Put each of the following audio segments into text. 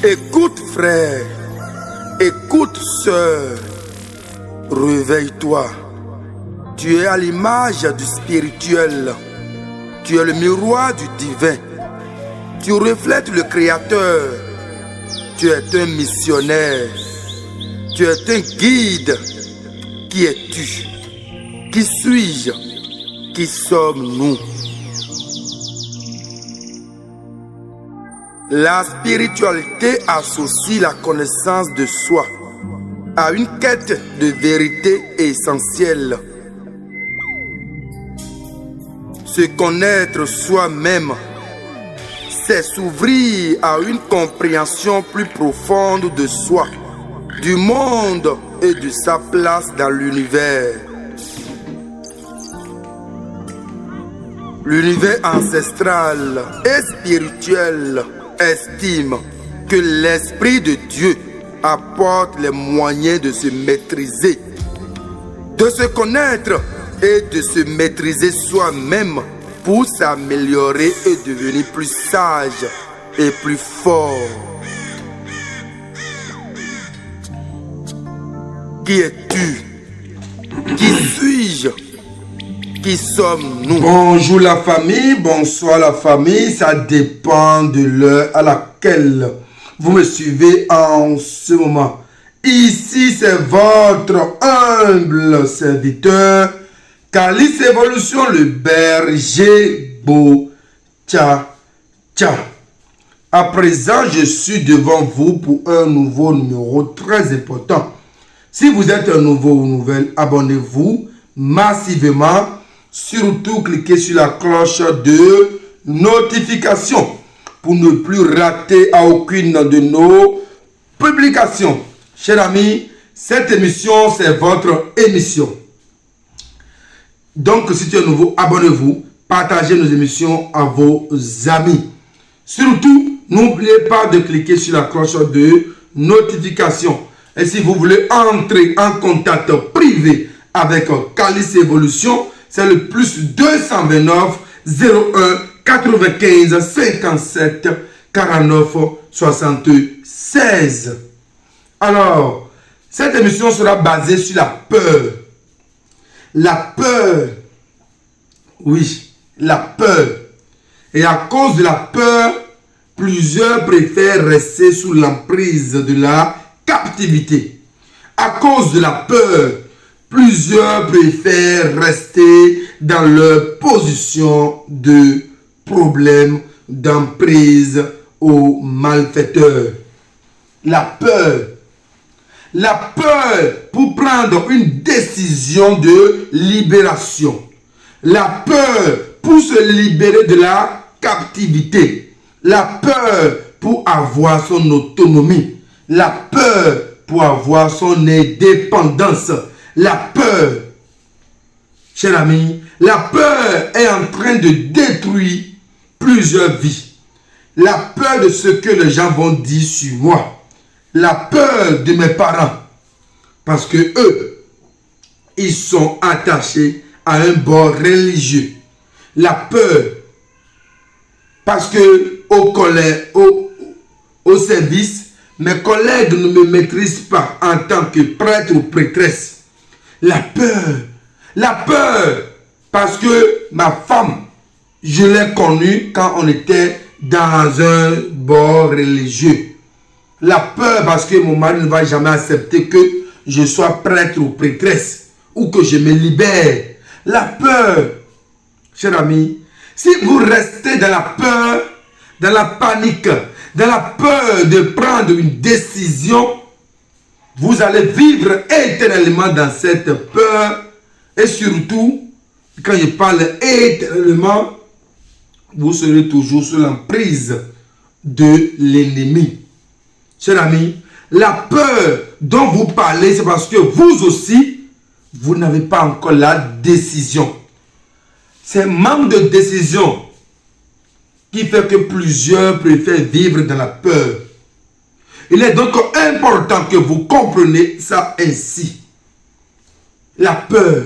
Écoute frère, écoute sœur, réveille-toi. Tu es à l'image du spirituel. Tu es le miroir du divin. Tu reflètes le Créateur. Tu es un missionnaire. Tu es un guide. Qui es-tu? Qui suis-je? Qui sommes-nous? La spiritualité associe la connaissance de soi à une quête de vérité essentielle. Se connaître soi-même, c'est s'ouvrir à une compréhension plus profonde de soi, du monde et de sa place dans l'univers. L'univers ancestral et spirituel estime que l'Esprit de Dieu apporte les moyens de se maîtriser, de se connaître et de se maîtriser soi-même pour s'améliorer et devenir plus sage et plus fort. Qui es-tu? Qui suis-je? Qui sommes-nous? Bonjour la famille, bonsoir la famille, ça dépend de l'heure à laquelle vous me suivez en ce moment. Ici c'est votre humble serviteur, Calice Évolution, le berger Bocha. À présent, je suis devant vous pour un nouveau numéro très important. Si vous êtes un nouveau ou nouvelle, abonnez-vous massivement. Surtout, cliquez sur la cloche de notification pour ne plus rater à aucune de nos publications. Chers amis, cette émission, c'est votre émission. Donc, si tu es nouveau, abonnez-vous, partagez nos émissions à vos amis. Surtout, n'oubliez pas de cliquer sur la cloche de notification. Et si vous voulez entrer en contact privé avec Calice Évolution, c'est le plus 229 01 95 57 49 76. Alors, cette émission sera basée sur la peur. La peur. Oui, la peur. Et à cause de la peur, plusieurs préfèrent rester sous l'emprise de la captivité. À cause de la peur, plusieurs préfèrent rester dans leur position de problème, d'emprise aux malfaiteurs. La peur. La peur pour prendre une décision de libération. La peur pour se libérer de la captivité. La peur pour avoir son autonomie. La peur pour avoir son indépendance. La peur, cher ami, la peur est en train de détruire plusieurs vies. La peur de ce que les gens vont dire sur moi. La peur de mes parents. Parce que eux, ils sont attachés à un bord religieux. La peur. Parce que au service, mes collègues ne me maîtrisent pas en tant que prêtre ou prêtresse. La peur. La peur. Parce que ma femme, je l'ai connue quand on était dans un bord religieux. La peur parce que mon mari ne va jamais accepter que je sois prêtre ou prêtresse ou que je me libère. La peur. Cher ami, si vous restez dans la peur, dans la panique, dans la peur de prendre une décision, vous allez vivre éternellement dans cette peur. Et surtout, quand je parle éternellement, vous serez toujours sous l'emprise de l'ennemi. Cher ami, la peur dont vous parlez, c'est parce que vous aussi, vous n'avez pas encore la décision. C'est manque de décision qui fait que plusieurs préfèrent vivre dans la peur. Il est donc important que vous compreniez ça ainsi. La peur.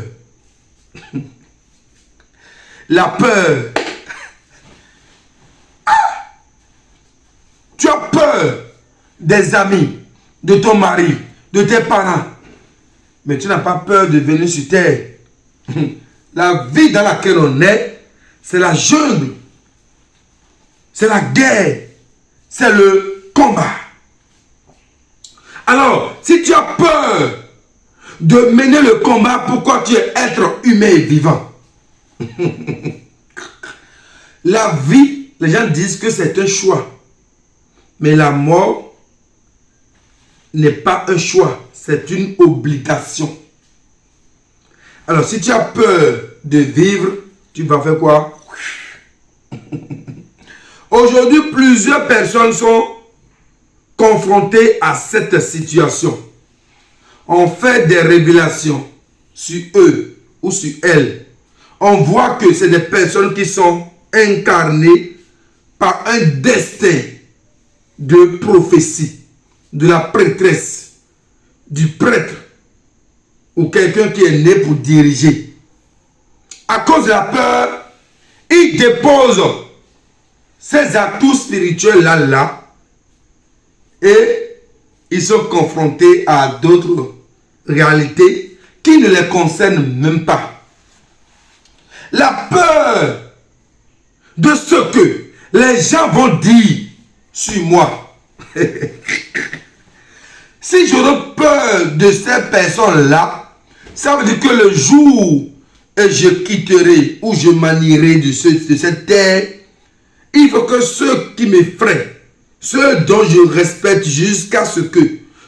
La peur. Tu as peur des amis, de ton mari, de tes parents. Mais tu n'as pas peur de venir sur terre. La vie dans laquelle on est, c'est la jungle. C'est la guerre. C'est le combat. Alors, si tu as peur de mener le combat, pourquoi tu es être humain et vivant? La vie, les gens disent que c'est un choix. Mais la mort n'est pas un choix, c'est une obligation. Alors, si tu as peur de vivre, tu vas faire quoi? Aujourd'hui, plusieurs personnes sont confrontées à cette situation. On fait des révélations sur eux ou sur elles. On voit que c'est des personnes qui sont incarnées par un destin de prophétie, de la prêtresse, du prêtre ou quelqu'un qui est né pour diriger. À cause de la peur, il dépose ces atouts spirituels là et ils sont confrontés à d'autres réalités qui ne les concernent même pas. La peur de ce que les gens vont dire sur moi. Si j'aurais peur de ces personnes-là, ça veut dire que le jour où je quitterai ou je manierai de cette terre, il faut que ceux qui m'effraient, ceux dont je respecte jusqu'à ce que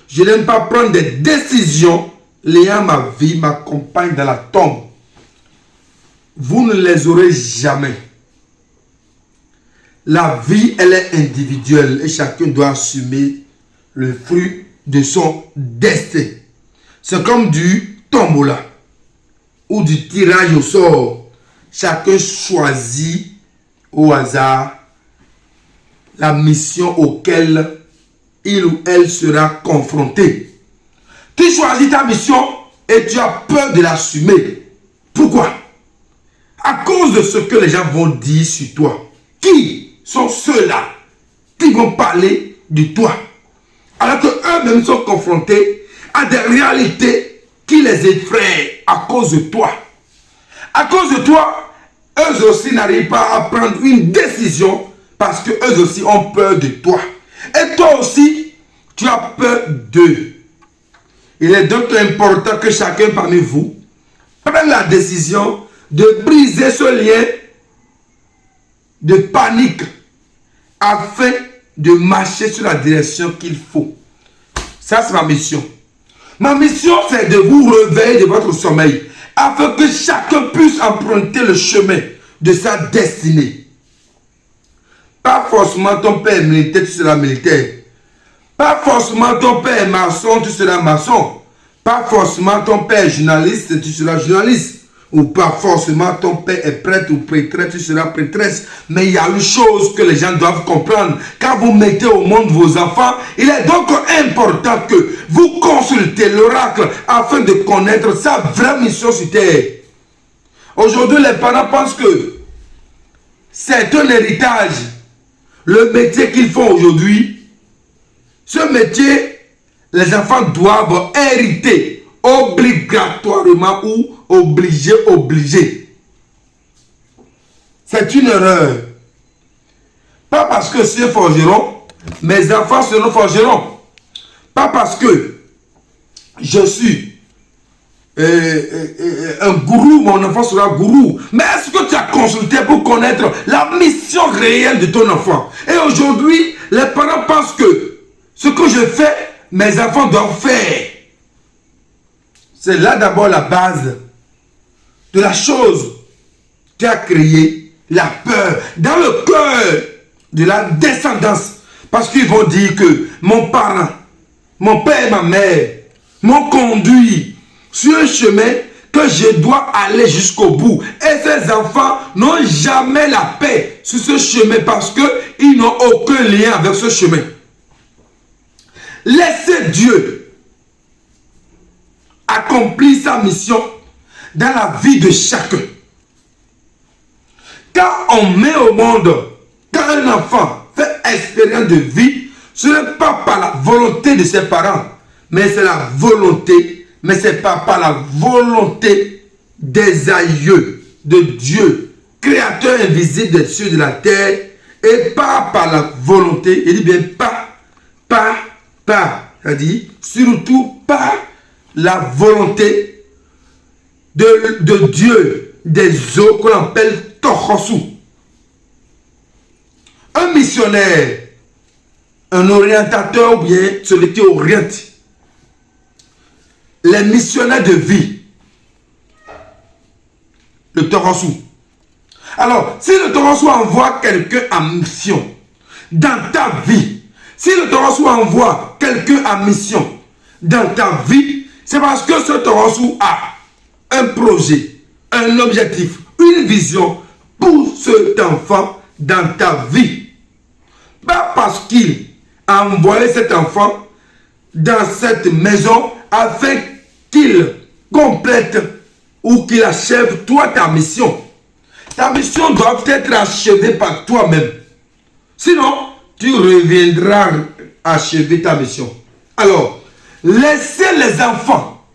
je n'aime pas prendre des décisions liant ma vie, m'accompagnent dans la tombe. Vous ne les aurez jamais. La vie, elle est individuelle et chacun doit assumer le fruit de son destin. C'est comme du tombola ou du tirage au sort. Chacun choisit au hasard la mission auquel il ou elle sera confronté. Tu choisis ta mission et tu as peur de l'assumer. Pourquoi? À cause de ce que les gens vont dire sur toi. Qui sont ceux-là qui vont parler de toi? Alors qu'eux-mêmes sont confrontés à des réalités qui les effraient à cause de toi. À cause de toi, eux aussi n'arrivent pas à prendre une décision parce qu'eux aussi ont peur de toi. Et toi aussi, tu as peur d'eux. Il est donc important que chacun parmi vous prenne la décision de briser ce lien de panique afin de marcher sur la direction qu'il faut. Ça, c'est ma mission. Ma mission, c'est de vous réveiller de votre sommeil afin que chacun puisse emprunter le chemin de sa destinée. Pas forcément ton père est militaire, tu seras militaire. Pas forcément ton père est maçon, tu seras maçon. Pas forcément ton père est journaliste, tu seras journaliste. Ou pas forcément ton père est prêtre ou prêtresse, tu seras prêtresse. Mais il y a une chose que les gens doivent comprendre. Quand vous mettez au monde vos enfants, il est donc important que vous consultez l'oracle afin de connaître sa vraie mission sur terre. Aujourd'hui, les parents pensent que c'est un héritage. Le métier qu'ils font aujourd'hui, ce métier, les enfants doivent hériter obligatoirement ou obligé. C'est une erreur. Pas parce que c'est forgeron, mes enfants seront forgerons. Pas parce que je suis un gourou, mon enfant sera gourou. Mais est-ce que tu as consulté pour connaître la mission réelle de ton enfant? Et aujourd'hui, les parents pensent que ce que je fais, mes enfants doivent faire. C'est là d'abord la base de la chose qui a créé la peur dans le cœur de la descendance. Parce qu'ils vont dire que mon parent, mon père et ma mère m'ont conduit sur un chemin que je dois aller jusqu'au bout. Et ces enfants n'ont jamais la paix sur ce chemin parce qu'ils n'ont aucun lien avec ce chemin. Laissez Dieu accomplir sa mission dans la vie de chacun. Quand on met au monde, quand un enfant fait expérience de vie, Ce n'est pas par la volonté de ses parents, mais c'est la volonté, mais ce n'est pas par la volonté des aïeux de Dieu, créateur invisible des cieux et de la terre, et pas par la volonté, il dit bien c'est-à-dire surtout pas la volonté de Dieu des eaux qu'on appelle Tochosu. Un missionnaire, un orientateur ou bien celui qui oriente, les missionnaires de vie, le Tochosu. Alors, si le Tochosu envoie quelqu'un en mission dans ta vie, si le Tochosu envoie quelqu'un en mission dans ta vie, c'est parce que ce Tochosu a un projet, un objectif, une vision pour cet enfant dans ta vie. Pas parce qu'il a envoyé cet enfant dans cette maison afin qu'il complète ou qu'il achève toi ta mission. Ta mission doit être achevée par toi-même. Sinon, tu reviendras achever ta mission. Alors, laissez les enfants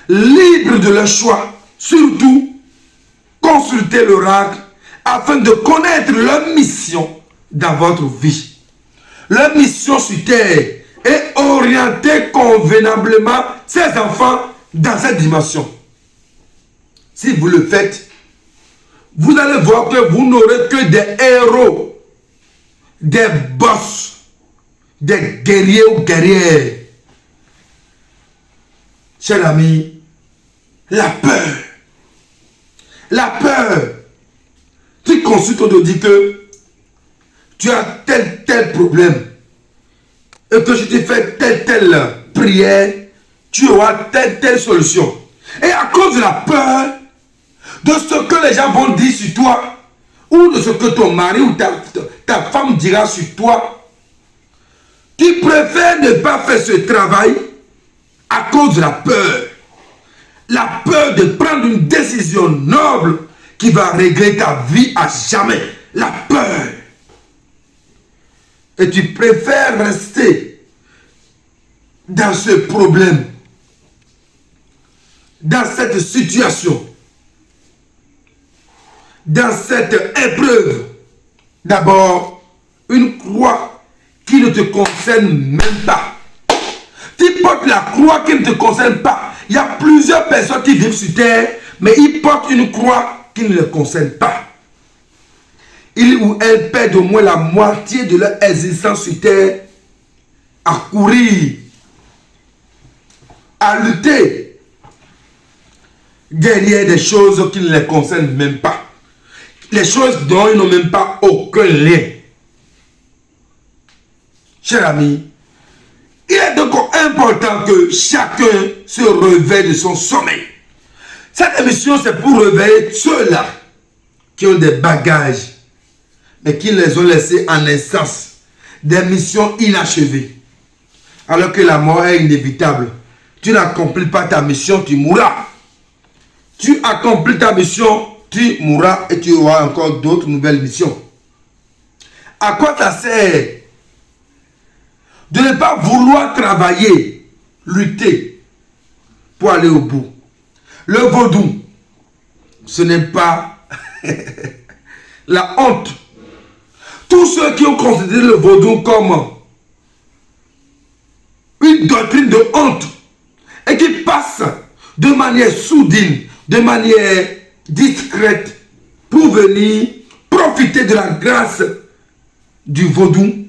libres de leur choix. Surtout, consultez l'oracle afin de connaître leur mission dans votre vie. Leur mission sur terre est orienter convenablement ces enfants dans cette dimension. Si vous le faites, vous allez voir que vous n'aurez que des héros, des boss, des guerriers ou guerrières. Chers amis, la peur. La peur. Tu consultes, on te dit que tu as tel problème et que je te fais telle prière, tu auras telle solution. Et à cause de la peur de ce que les gens vont dire sur toi, ou de ce que ton mari ou ta femme dira sur toi, tu préfères ne pas faire ce travail à cause de la peur. La peur de prendre une décision noble qui va régler ta vie à jamais. La peur. Et tu préfères rester dans ce problème, dans cette situation, dans cette épreuve. D'abord, une croix qui ne te concerne même pas. Tu portes la croix qui ne te concerne pas. Il y a plusieurs personnes qui vivent sur terre, mais ils portent une croix qui ne les concerne pas. Ils ou elles perdent au moins la moitié de leur existence sur terre à courir, à lutter derrière des choses qui ne les concernent même pas. Les choses dont ils n'ont même pas aucun lien. Chers amis, il est donc important que chacun se réveille de son sommeil. Cette émission, c'est pour réveiller ceux-là qui ont des bagages, mais qui les ont laissés en instance, des missions inachevées. Alors que la mort est inévitable. Tu n'accomplis pas ta mission, tu mourras. Tu accomplis ta mission, tu mourras et tu auras encore d'autres nouvelles missions. À quoi ça sert de ne pas vouloir travailler, lutter pour aller au bout? Le vaudou, ce n'est pas la honte. Tous ceux qui ont considéré le vaudou comme une doctrine de honte et qui passent de manière soudaine, de manière discrète pour venir profiter de la grâce du vaudou,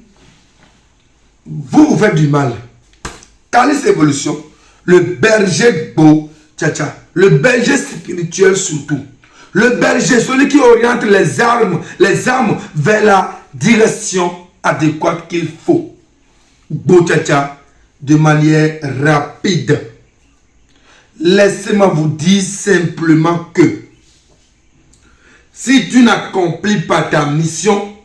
vous faites du mal. Calice Évolution, le berger beau, le berger spirituel surtout, le berger, celui qui oriente les armes vers la direction adéquate qu'il faut. Beau de manière rapide. Laissez-moi vous dire simplement que si tu n'accomplis pas ta mission,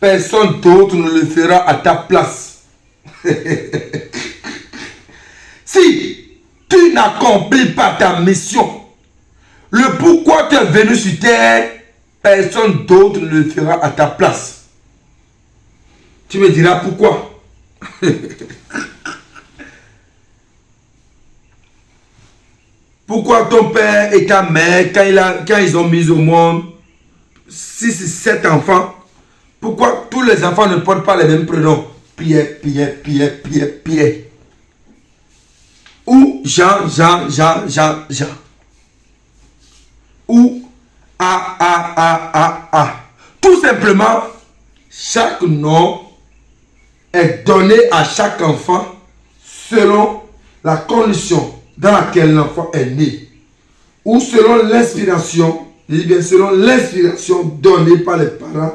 personne d'autre ne le fera à ta place. Si tu n'accomplis pas ta mission, le pourquoi tu es venu sur terre, personne d'autre ne le fera à ta place. Tu me diras pourquoi? Pourquoi ton père et ta mère, quand ils ont mis au monde 6 et 7 enfants, pourquoi tous les enfants ne portent pas les mêmes prénoms? Pierre, Pierre, Pierre, Pierre, Pierre. Ou Jean, Jean, Jean, Jean, Jean. Ou A. Tout simplement, chaque nom est donné à chaque enfant selon la condition dans laquelle l'enfant est né. Ou selon l'inspiration, je dis bien selon l'inspiration donnée par les parents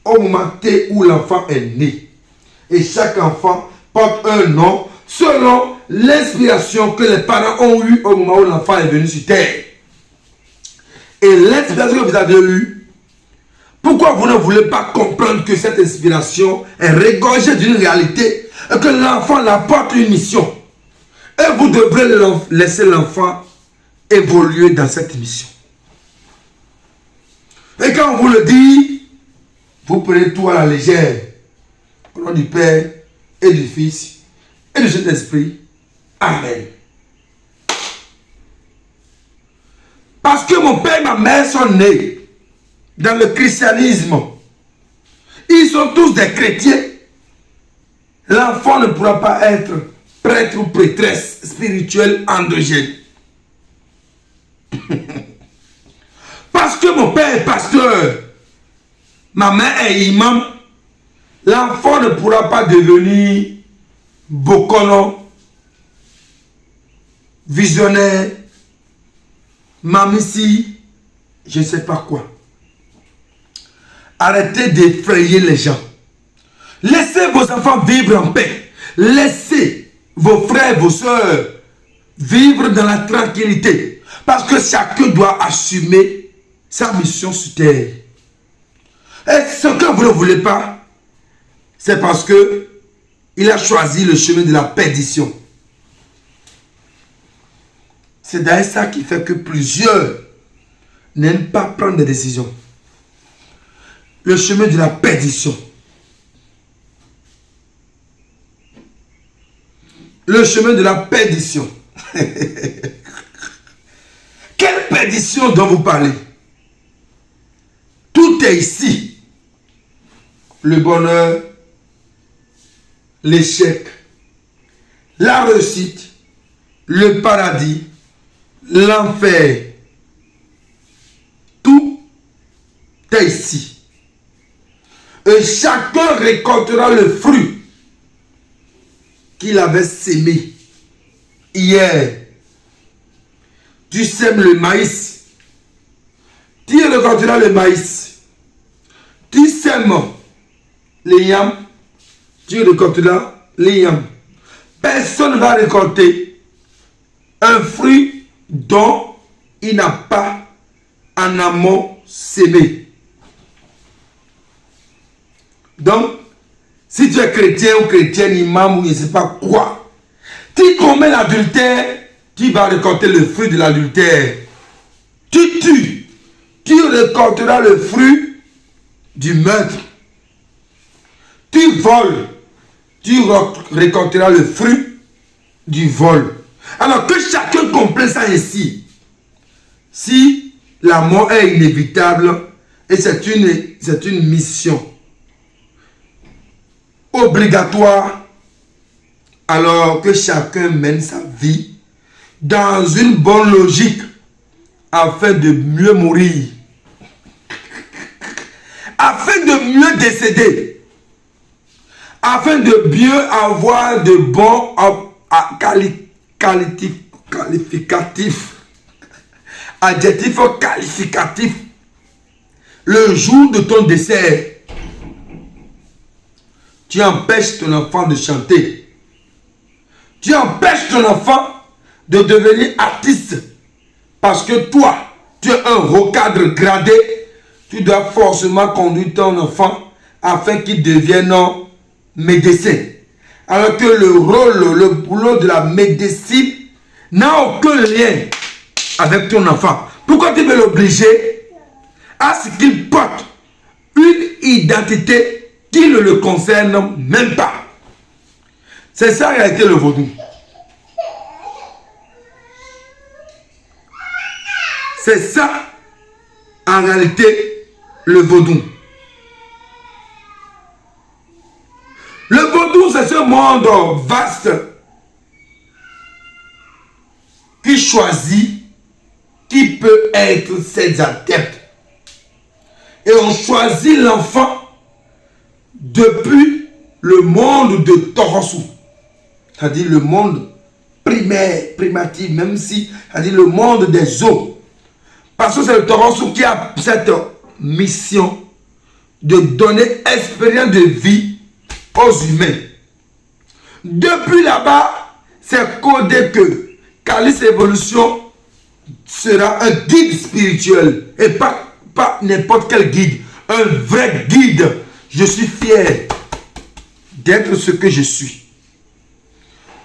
au moment T où l'enfant est né. Et chaque enfant porte un nom selon l'inspiration que les parents ont eue au moment où l'enfant est venu sur terre. Et l'inspiration que vous avez eue, pourquoi vous ne voulez pas comprendre que cette inspiration est regorgée d'une réalité et que l'enfant apporte une mission? Et vous devrez laisser l'enfant évoluer dans cette mission. Et quand on vous le dit, vous prenez tout à la légère. Au nom du Père et du Fils et du Saint-Esprit. Amen. Parce que mon père et ma mère sont nés dans le christianisme. Ils sont tous des chrétiens. L'enfant ne pourra pas être prêtre ou prêtresse spirituelle androgène. Parce que mon père est pasteur, ma mère est imam, l'enfant ne pourra pas devenir bokono, visionnaire, mamissi, je ne sais pas quoi. Arrêtez d'effrayer les gens. Laissez vos enfants vivre en paix. Laissez vos frères, vos soeurs vivre dans la tranquillité. Parce que chacun doit assumer sa mission sur terre. Et ce que vous ne voulez pas, c'est parce que il a choisi le chemin de la perdition. C'est d'ailleurs ça qui fait que plusieurs n'aiment pas prendre des décisions. Le chemin de la perdition. Le chemin de la perdition. Quelle perdition dont vous parlez? Tout est ici. Le bonheur, l'échec, la réussite, le paradis, l'enfer. Tout est ici. Et chacun récoltera le fruit qu'il avait sémé hier. Tu sèmes le maïs, tu récolteras le maïs. Tu sèmes les yams, tu récolteras les yams. Personne ne va récolter un fruit dont il n'a pas en amont sémé. Donc, si tu es chrétien ou chrétienne, imam ou je ne sais pas quoi, tu commets l'adultère, tu vas récolter le fruit de l'adultère. Tu tues, tu récolteras le fruit du meurtre. Tu voles, tu récolteras le fruit du vol. Alors que chacun comprenne ça ici. Si la mort est inévitable et c'est une mission obligatoire, alors que chacun mène sa vie dans une bonne logique afin de mieux mourir, afin de mieux décéder, afin de mieux avoir de bons qualificatifs, adjectifs qualificatifs le jour de ton décès. Tu empêches ton enfant de chanter. Tu empêches ton enfant de devenir artiste. Parce que toi, tu es un recadre gradé. Tu dois forcément conduire ton enfant afin qu'il devienne médecin. Alors que le rôle, le boulot de la médecine n'a aucun lien avec ton enfant. Pourquoi tu veux l'obliger à ce qu'il porte une identité qui ne le concerne même pas? C'est ça en réalité le vaudou. C'est ça en réalité le vaudou. Le vaudou, c'est ce monde vaste qui choisit qui peut être ses adeptes. Et on choisit l'enfant depuis le monde de Torosu. C'est-à-dire le monde primaire, primatif, même si, c'est-à-dire le monde des eaux. Parce que c'est le Torosu qui a cette mission de donner expérience de vie aux humains. Depuis là-bas, c'est codé que Calice Evolution sera un guide spirituel et pas n'importe quel guide, un vrai guide. Je suis fier d'être ce que je suis.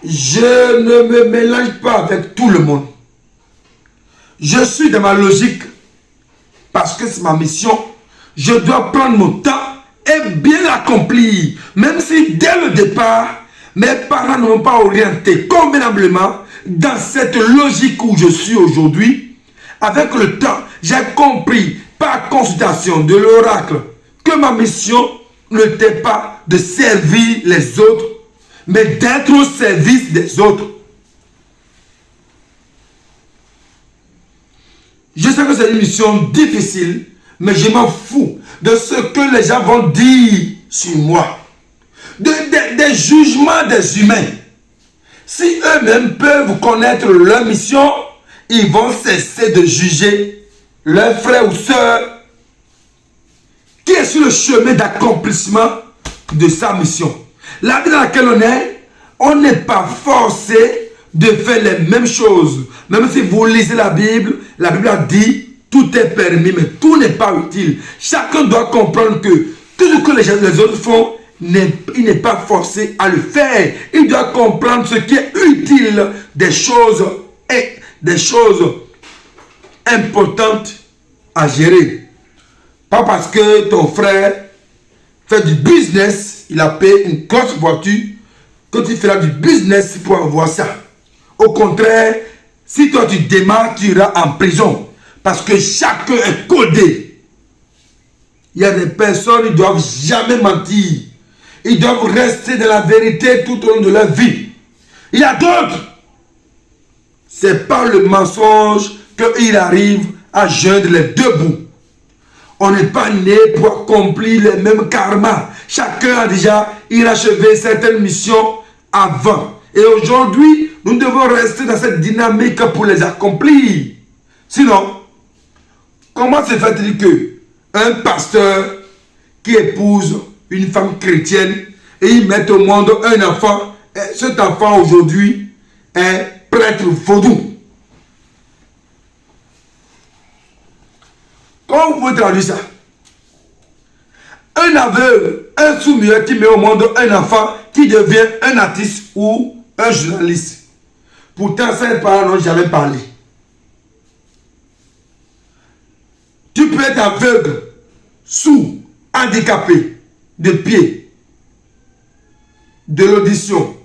Je ne me mélange pas avec tout le monde. Je suis dans ma logique parce que c'est ma mission. Je dois prendre mon temps et bien l'accomplir. Même si dès le départ, mes parents ne m'ont pas orienté convenablement dans cette logique où je suis aujourd'hui. Avec le temps, j'ai compris par consultation de l'oracle que ma mission n'était pas de servir les autres, mais d'être au service des autres. Je sais que c'est une mission difficile, mais je m'en fous de ce que les gens vont dire sur moi. Des jugements des humains. Si eux-mêmes peuvent connaître leur mission, ils vont cesser de juger leurs frères ou sœurs qui est sur le chemin d'accomplissement de sa mission. La vie dans laquelle on n'est pas forcé de faire les mêmes choses. Même si vous lisez la Bible a dit tout est permis, mais tout n'est pas utile. Chacun doit comprendre que tout ce que les autres font, il n'est pas forcé à le faire. Il doit comprendre ce qui est utile, des choses importantes à gérer. Pas parce que ton frère fait du business, il a payé une grosse voiture, que tu feras du business pour avoir ça. Au contraire, si toi tu démarres, tu iras en prison. Parce que chacun est codé. Il y a des personnes qui ne doivent jamais mentir. Ils doivent rester dans la vérité tout au long de leur vie. Il y a d'autres. C'est par le mensonge qu'il arrive à joindre les deux bouts. On n'est pas né pour accomplir les mêmes karmas. Chacun a déjà inachevé certaines missions avant. Et aujourd'hui, nous devons rester dans cette dynamique pour les accomplir. Sinon, comment se fait-il que un pasteur qui épouse une femme chrétienne et il met au monde un enfant, et cet enfant aujourd'hui est prêtre vaudou? Comment vous pouvez traduire ça? Un aveugle, un sourd-muet qui met au monde un enfant qui devient un artiste ou un journaliste. Pourtant, ces parents n'ont jamais parlé. Tu peux être aveugle, sourd, handicapé, de pied, de l'audition,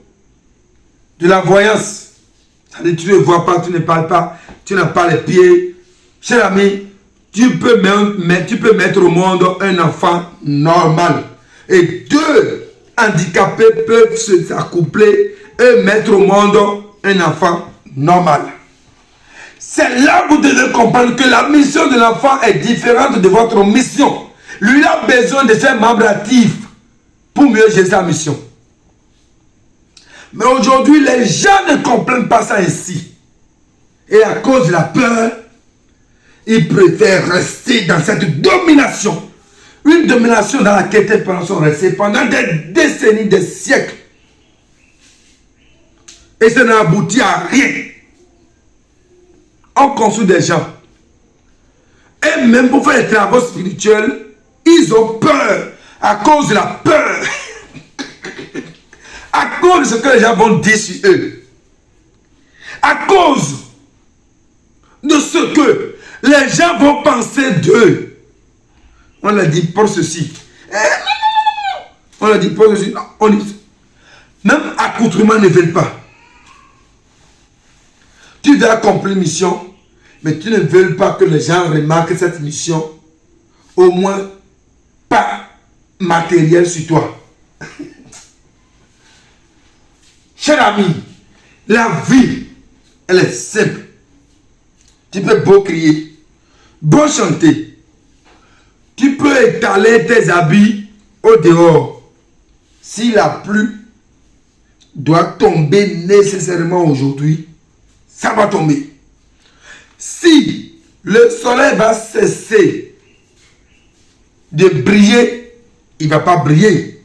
de la voyance. C'est-à-dire, tu ne vois pas, tu ne parles pas, tu n'as pas les pieds. Cher ami, tu peux mettre au monde un enfant normal. Et deux handicapés peuvent s'accoupler et mettre au monde un enfant normal. C'est là que vous devez comprendre que la mission de l'enfant est différente de votre mission. Lui a besoin de ses membres actifs pour mieux gérer sa mission. Mais aujourd'hui, les gens ne comprennent pas ça ainsi. Et à cause de la peur, ils préfèrent rester dans cette domination. Une domination dans laquelle tes parents sont restés pendant des décennies, des siècles. Et ça n'a abouti à rien. On construit des gens. Et même pour faire les travaux spirituels, ils ont peur. À cause de la peur. À cause de ce que les gens vont dire sur eux. À cause de ce que les gens vont penser d'eux. On a dit pour ceci. On a dit pour ceci. Non, on dit. Même accoutrement ne veulent pas. Tu veux accomplir une mission, mais tu ne veux pas que les gens remarquent cette mission, au moins pas matériel sur toi. Cher ami, la vie, elle est simple. Tu peux beau crier, beau chanter. Tu peux étaler tes habits au dehors. Si la pluie doit tomber nécessairement aujourd'hui, ça va tomber. Si le soleil va cesser de briller, il ne va pas briller.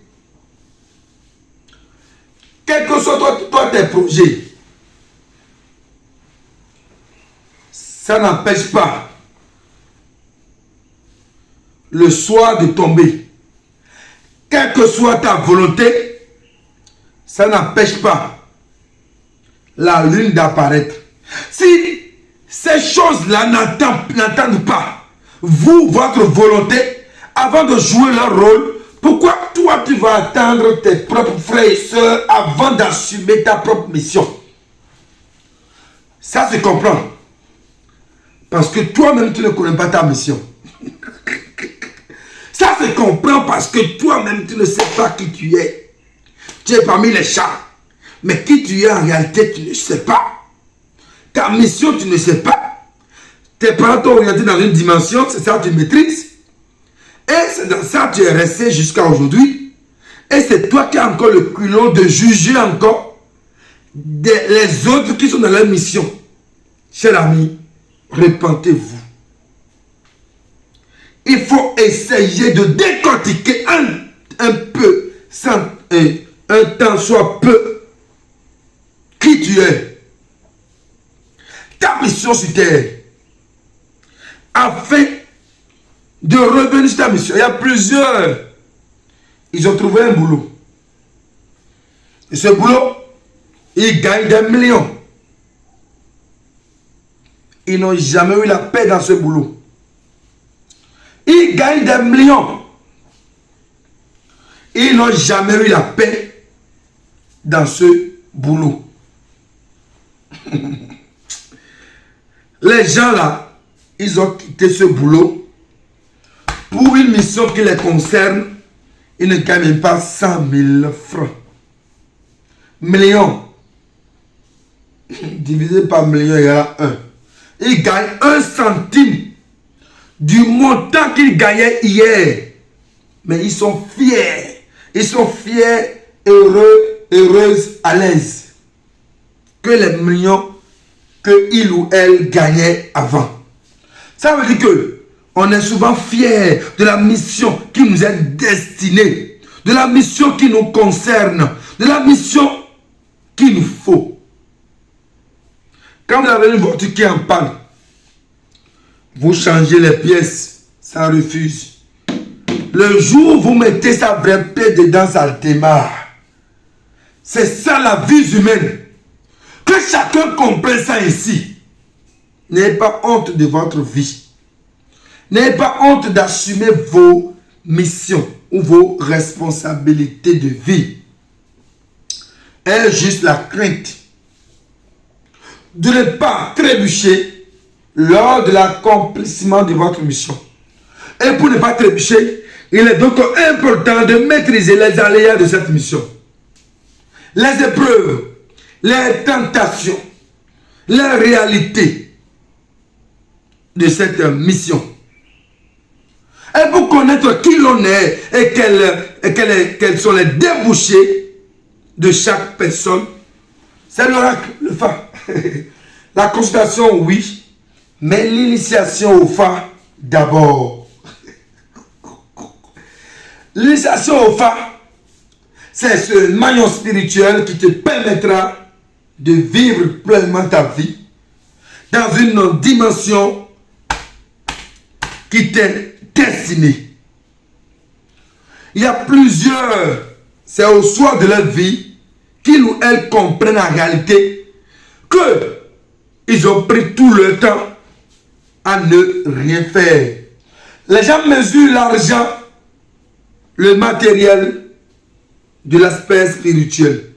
Quel que soit toi tes projets, ça n'empêche pas le soir de tomber. Quelle que soit ta volonté, ça n'empêche pas la lune d'apparaître. Si ces choses-là n'entendent pas, votre volonté, avant de jouer leur rôle, pourquoi toi tu vas attendre tes propres frères et sœurs avant d'assumer ta propre mission? Ça se comprend. Parce que toi-même tu ne connais pas ta mission. Ça se comprend parce que toi-même tu ne sais pas qui tu es. Tu es parmi les chats. Mais qui tu es en réalité, tu ne sais pas. Ta mission, tu ne sais pas. Tes parents t'ont orienté dans une dimension, c'est ça que tu maîtrises. Et c'est dans ça que tu es resté jusqu'à aujourd'hui. Et c'est toi qui as encore le culot de juger encore les autres qui sont dans leur mission. Chers amis, repentez-vous. Il faut essayer de décortiquer un peu, sans un temps soit peu, qui tu es. Ta mission sur terre. Afin de revenir sur ta mission. Il y a plusieurs. Ils ont trouvé un boulot. Et ce boulot, ils gagnent des millions. Ils n'ont jamais eu la paix dans ce boulot. Ils gagnent des millions. Ils n'ont jamais eu la paix dans ce boulot. Les gens là, ils ont quitté ce boulot pour une mission qui les concerne. Ils ne gagnent même pas 100 000 francs. Millions. Divisé par million, il y a 1. Ils gagnent 1 centime du montant qu'ils gagnaient hier. Mais ils sont fiers. Ils sont fiers, heureux, heureuses, à l'aise. Que les millions que il ou elle gagnait avant. Ça veut dire que on est souvent fiers de la mission qui nous est destinée, de la mission qui nous concerne, de la mission qu'il nous faut. Quand vous avez une voiture qui est en panne, vous changez les pièces, ça refuse. Le jour où vous mettez sa vraie paix dedans, ça démarre. C'est ça la vie humaine. Que chacun comprenne ça ici. N'ayez pas honte de votre vie. N'ayez pas honte d'assumer vos missions ou vos responsabilités de vie. Ayez juste la crainte de ne pas trébucher lors de l'accomplissement de votre mission. Et pour ne pas trébucher, il est donc important de maîtriser les aléas de cette mission. Les épreuves, les tentations, les réalités de cette mission. Et pour connaître qui l'on est et quels sont les débouchés de chaque personne, c'est l'oracle, le phare. La consultation, oui, mais l'initiation au phare d'abord. L'initiation au phare, c'est ce maillon spirituel qui te permettra de vivre pleinement ta vie dans une dimension qui t'est destinée. Il y a plusieurs, c'est au soir de leur vie qu'ils ou elles comprennent en réalité que ils ont pris tout le temps à ne rien faire. Les gens mesurent l'argent, le matériel de l'aspect spirituel.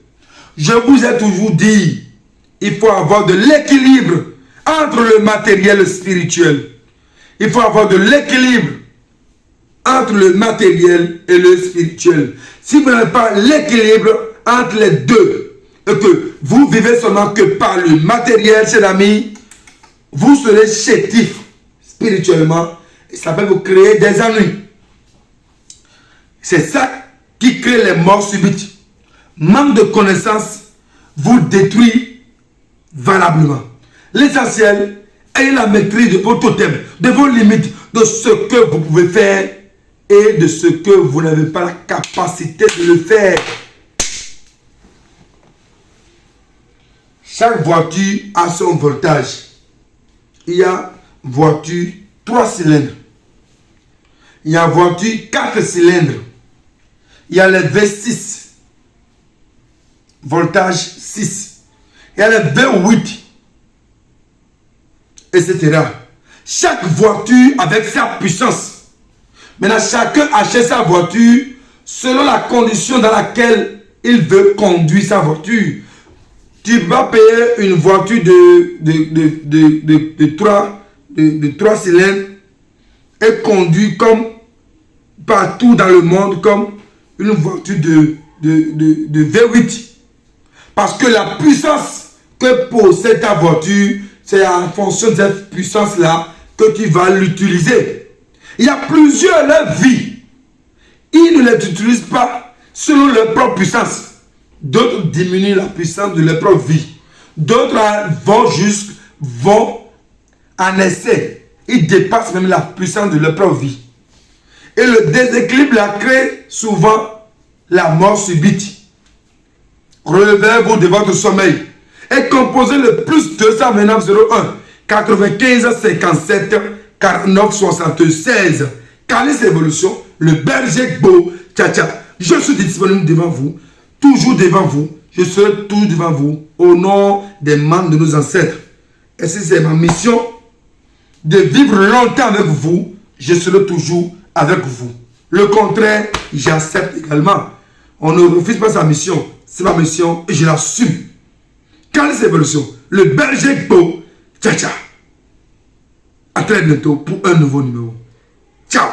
Je vous ai toujours dit, il faut avoir de l'équilibre entre le matériel et le spirituel. Il faut avoir de l'équilibre entre le matériel et le spirituel. Si vous n'avez pas l'équilibre entre les deux, et que vous vivez seulement que par le matériel, chers amis, vous serez chétif spirituellement et ça peut vous créer des ennuis. C'est ça qui crée les morts subites. Manque de connaissances vous détruit valablement. L'essentiel est la maîtrise de vos totems, de vos limites, de ce que vous pouvez faire et de ce que vous n'avez pas la capacité de le faire. Chaque voiture a son voltage. Il y a voiture 3 cylindres. Il y a voiture 4 cylindres. Il y a les V6. Voltage 6. Il y a les V8. Etc. Chaque voiture avec sa puissance. Maintenant, chacun achète sa voiture selon la condition dans laquelle il veut conduire sa voiture. Tu vas payer une voiture de 3 cylindres et conduire comme partout dans le monde comme une voiture de V8. Parce que la puissance que possède ta voiture, c'est en fonction de cette puissance-là que tu vas l'utiliser. Il y a plusieurs vies. Ils ne les utilisent pas selon leur propre puissance. D'autres diminuent la puissance de leur propre vie. D'autres vont en essai. Ils dépassent même la puissance de leur propre vie. Et le déséquilibre la crée souvent la mort subite. Relevez-vous de votre sommeil et composez le plus 229 01 95 57 49 76. Calis Évolution, le berger Gbo Tcha. Je suis disponible devant vous, toujours devant vous. Je serai toujours devant vous au nom des membres de nos ancêtres. Et si c'est ma mission de vivre longtemps avec vous, je serai toujours avec vous. Le contraire, j'accepte également. On ne refuse pas sa mission. C'est ma mission et je l'assume. Calis Évolution, le berger Gbo Tcha. À très bientôt pour un nouveau numéro. Ciao.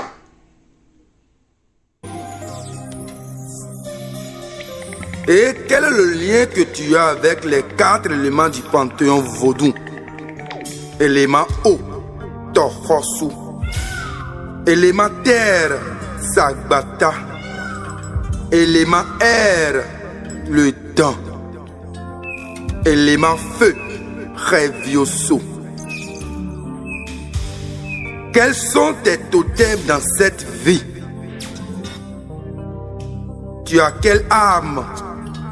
Et quel est le lien que tu as avec les 4 éléments du panthéon vaudou? Élément eau, Tohosu. Élément terre, Sagbata. Élément air, le dent. Élément feu, Revioso. Quels sont tes totems dans cette vie? Tu as quelle arme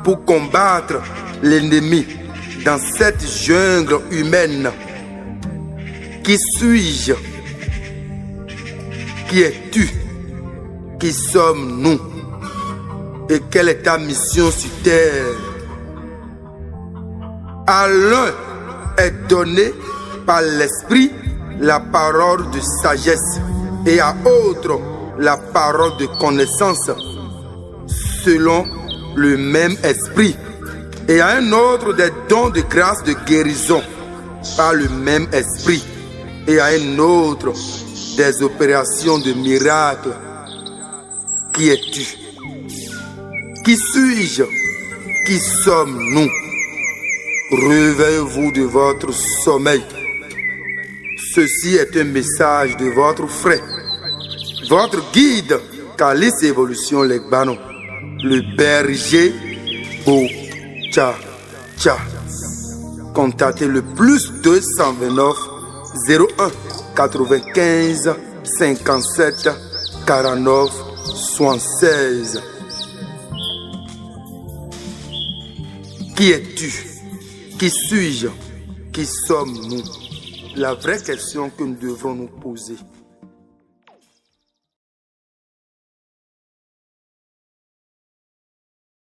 pour combattre l'ennemi dans cette jungle humaine? Qui suis-je? Qui es-tu? Qui sommes-nous? Et quelle est ta mission sur terre? À l'un est donné par l'esprit la parole de sagesse et à autre la parole de connaissance selon le même esprit, et à un autre des dons de grâce de guérison par le même esprit, et à un autre des opérations de miracles. Qui es-tu? Qui suis-je? Qui sommes-nous? Réveillez-vous de votre sommeil. Ceci est un message de votre frère, votre guide, Calis Évolution Legbano, le berger Gbo Tcha. Contactez le plus 229 01 95 57 49 76. Qui es-tu? Qui suis-je? Qui sommes-nous? La vraie question que nous devrons nous poser.